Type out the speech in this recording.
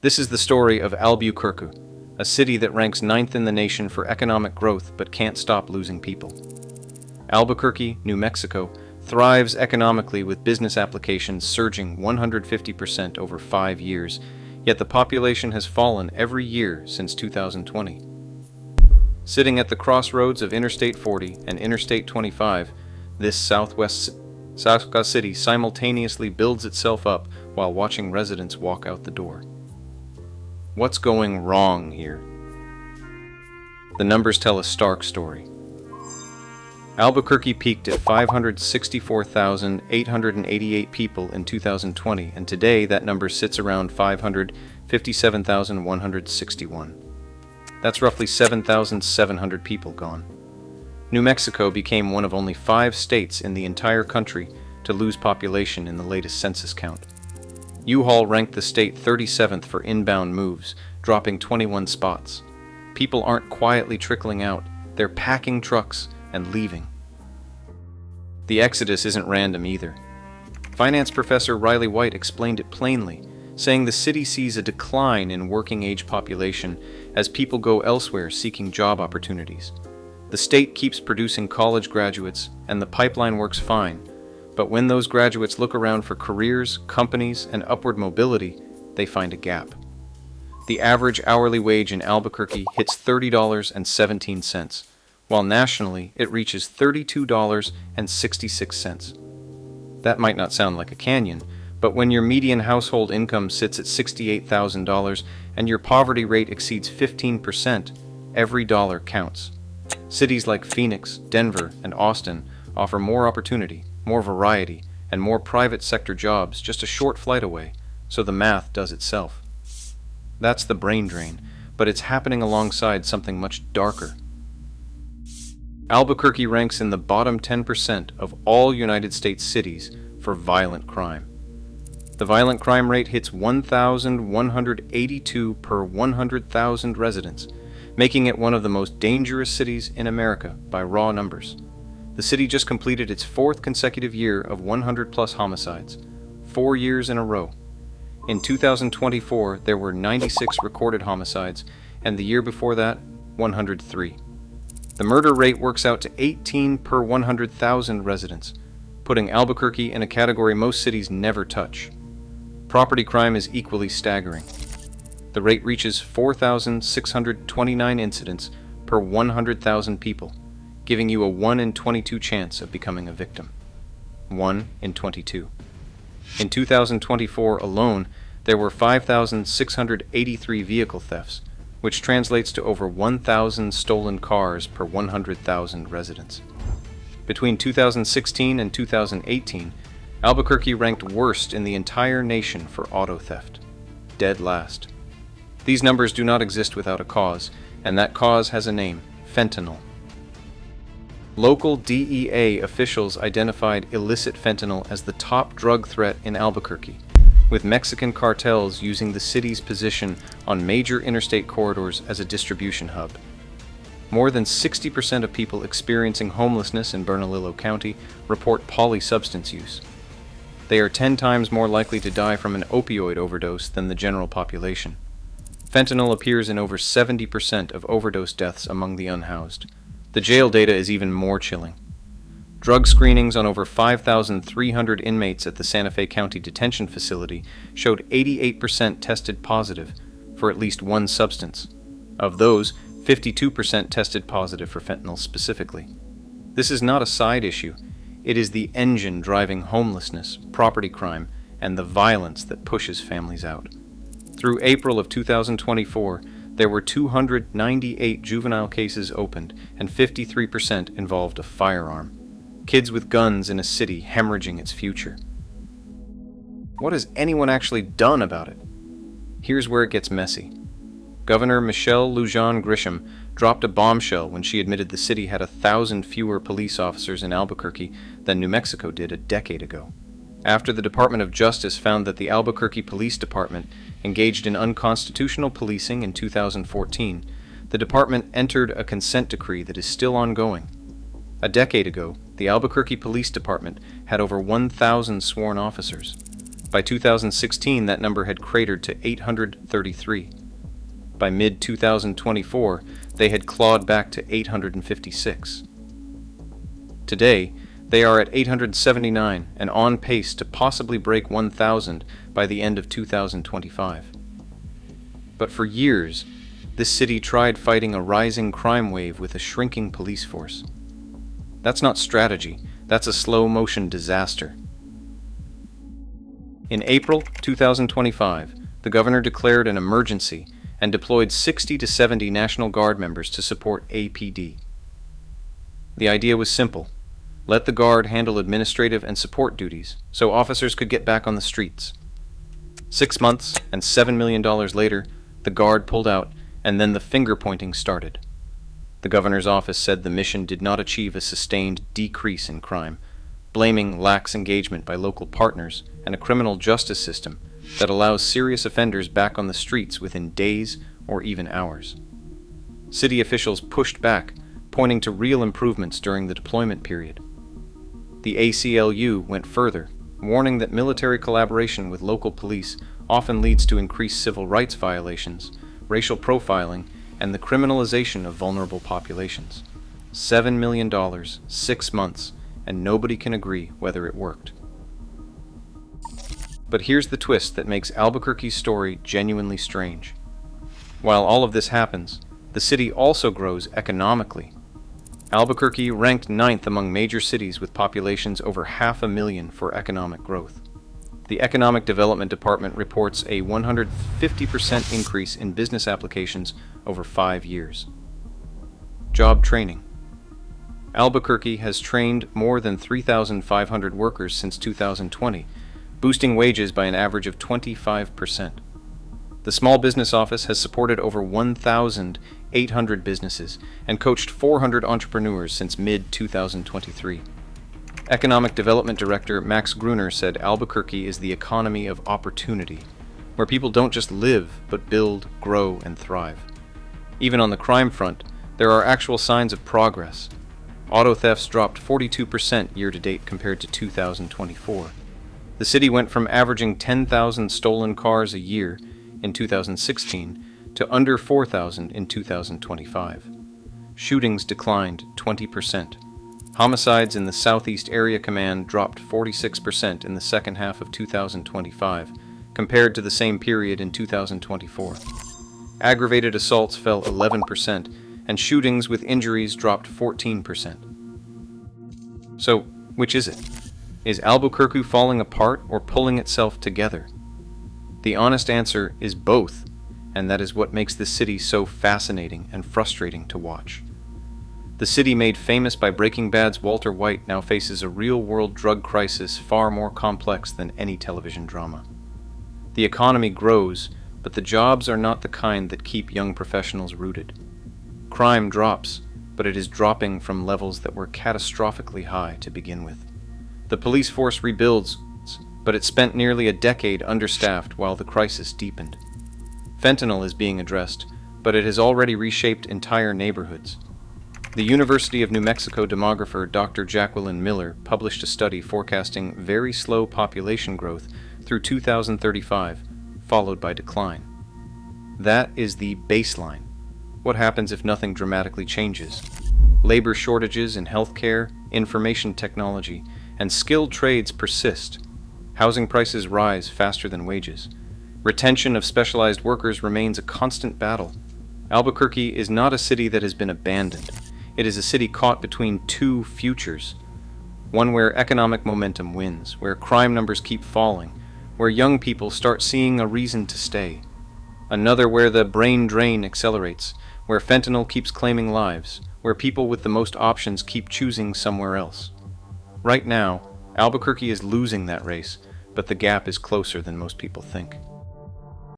This is the story of Albuquerque, a city that ranks ninth in the nation for economic growth but can't stop losing people. Albuquerque, New Mexico, thrives economically with business applications surging 150% over 5 years, yet the population has fallen every year since 2020. Sitting at the crossroads of Interstate 40 and Interstate 25, this southwest city simultaneously builds itself up while watching residents walk out the door. What's going wrong here? The numbers tell a stark story. Albuquerque peaked at 564,888 people in 2020, and today that number sits around 557,161. That's roughly 7,700 people gone. New Mexico became one of only 5 states in the entire country to lose population in the latest census count. U-Haul ranked the state 37th for inbound moves, dropping 21 spots. People aren't quietly trickling out, they're packing trucks and leaving. The exodus isn't random either. Finance professor Riley White explained it plainly, saying the city sees a decline in working-age population as people go elsewhere seeking job opportunities. The state keeps producing college graduates, and the pipeline works fine, but when those graduates look around for careers, companies, and upward mobility, they find a gap. The average hourly wage in Albuquerque hits $30.17, while nationally it reaches $32.66. That might not sound like a canyon, but when your median household income sits at $68,000 and your poverty rate exceeds 15%, every dollar counts. Cities like Phoenix, Denver, and Austin offer more opportunity, more variety, and more private sector jobs just a short flight away, so the math does itself. That's the brain drain, but it's happening alongside something much darker. Albuquerque ranks in the bottom 10% of all United States cities for violent crime. The violent crime rate hits 1,182 per 100,000 residents, making it one of the most dangerous cities in America by raw numbers. The city just completed its 4th consecutive year of 100-plus homicides, 4 years in a row. In 2024, there were 96 recorded homicides, and the year before that, 103. The murder rate works out to 18 per 100,000 residents, putting Albuquerque in a category most cities never touch. Property crime is equally staggering. The rate reaches 4,629 incidents per 100,000 people, giving you a 1 in 22 chance of becoming a victim. 1 in 22. In 2024 alone, there were 5,683 vehicle thefts, which translates to over 1,000 stolen cars per 100,000 residents. Between 2016 and 2018, Albuquerque ranked worst in the entire nation for auto theft, dead last. These numbers do not exist without a cause, and that cause has a name: fentanyl. Local DEA officials identified illicit fentanyl as the top drug threat in Albuquerque, with Mexican cartels using the city's position on major interstate corridors as a distribution hub. More than 60% of people experiencing homelessness in Bernalillo County report polysubstance use. They are 10 times more likely to die from an opioid overdose than the general population. Fentanyl appears in over 70% of overdose deaths among the unhoused. The jail data is even more chilling. Drug screenings on over 5,300 inmates at the Santa Fe County Detention Facility showed 88% tested positive for at least one substance. Of those, 52% tested positive for fentanyl specifically. This is not a side issue. It is the engine driving homelessness, property crime, and the violence that pushes families out. Through April of 2024, there were 298 juvenile cases opened, and 53% involved a firearm. Kids with guns in a city hemorrhaging its future. What has anyone actually done about it? Here's where it gets messy. Governor Michelle Lujan Grisham dropped a bombshell when she admitted the city had 1,000 fewer police officers in Albuquerque than New Mexico did a decade ago. After the Department of Justice found that the Albuquerque Police Department engaged in unconstitutional policing in 2014, the department entered a consent decree that is still ongoing. A decade ago, the Albuquerque Police Department had over 1,000 sworn officers. By 2016, that number had cratered to 833. By mid-2024, they had clawed back to 856. Today, they are at 879 and on pace to possibly break 1,000 by the end of 2025. But for years, this city tried fighting a rising crime wave with a shrinking police force. That's not strategy, that's a slow-motion disaster. In April 2025, the governor declared an emergency and deployed 60 to 70 National Guard members to support APD. The idea was simple. Let the Guard handle administrative and support duties so officers could get back on the streets. 6 months and $7 million later, the Guard pulled out, and then the finger-pointing started. The governor's office said the mission did not achieve a sustained decrease in crime, blaming lax engagement by local partners and a criminal justice system that allows serious offenders back on the streets within days or even hours. City officials pushed back, pointing to real improvements during the deployment period. The ACLU went further, warning that military collaboration with local police often leads to increased civil rights violations, racial profiling, and the criminalization of vulnerable populations. $7 million, 6 months, and nobody can agree whether it worked. But here's the twist that makes Albuquerque's story genuinely strange. While all of this happens, the city also grows economically. Albuquerque ranked 9th among major cities with populations over 500,000 for economic growth. The Economic Development Department reports a 150% increase in business applications over 5 years. Job training. Albuquerque has trained more than 3,500 workers since 2020, boosting wages by an average of 25%. The Small Business Office has supported over 1,800 businesses and coached 400 entrepreneurs since mid-2023. Economic Development Director Max Gruner said Albuquerque is the economy of opportunity, where people don't just live, but build, grow, and thrive. Even on the crime front, there are actual signs of progress. Auto thefts dropped 42% year-to-date compared to 2024. The city went from averaging 10,000 stolen cars a year in 2016 to under 4,000 in 2025. Shootings declined 20%. Homicides in the Southeast Area Command dropped 46% in the second half of 2025, compared to the same period in 2024. Aggravated assaults fell 11%, and shootings with injuries dropped 14%. So, which is it? Is Albuquerque falling apart or pulling itself together? The honest answer is both, and that is what makes this city so fascinating and frustrating to watch. The city made famous by Breaking Bad's Walter White now faces a real-world drug crisis far more complex than any television drama. The economy grows, but the jobs are not the kind that keep young professionals rooted. Crime drops, but it is dropping from levels that were catastrophically high to begin with. The police force rebuilds, but it spent nearly a decade understaffed while the crisis deepened. Fentanyl is being addressed, but it has already reshaped entire neighborhoods. The University of New Mexico demographer Dr. Jacqueline Miller published a study forecasting very slow population growth through 2035, followed by decline. That is the baseline. What happens if nothing dramatically changes? Labor shortages in healthcare, information technology, and skilled trades persist. Housing prices rise faster than wages. Retention of specialized workers remains a constant battle. Albuquerque is not a city that has been abandoned. It is a city caught between two futures. One where economic momentum wins, where crime numbers keep falling, where young people start seeing a reason to stay. Another where the brain drain accelerates, where fentanyl keeps claiming lives, where people with the most options keep choosing somewhere else. Right now, Albuquerque is losing that race, but the gap is closer than most people think.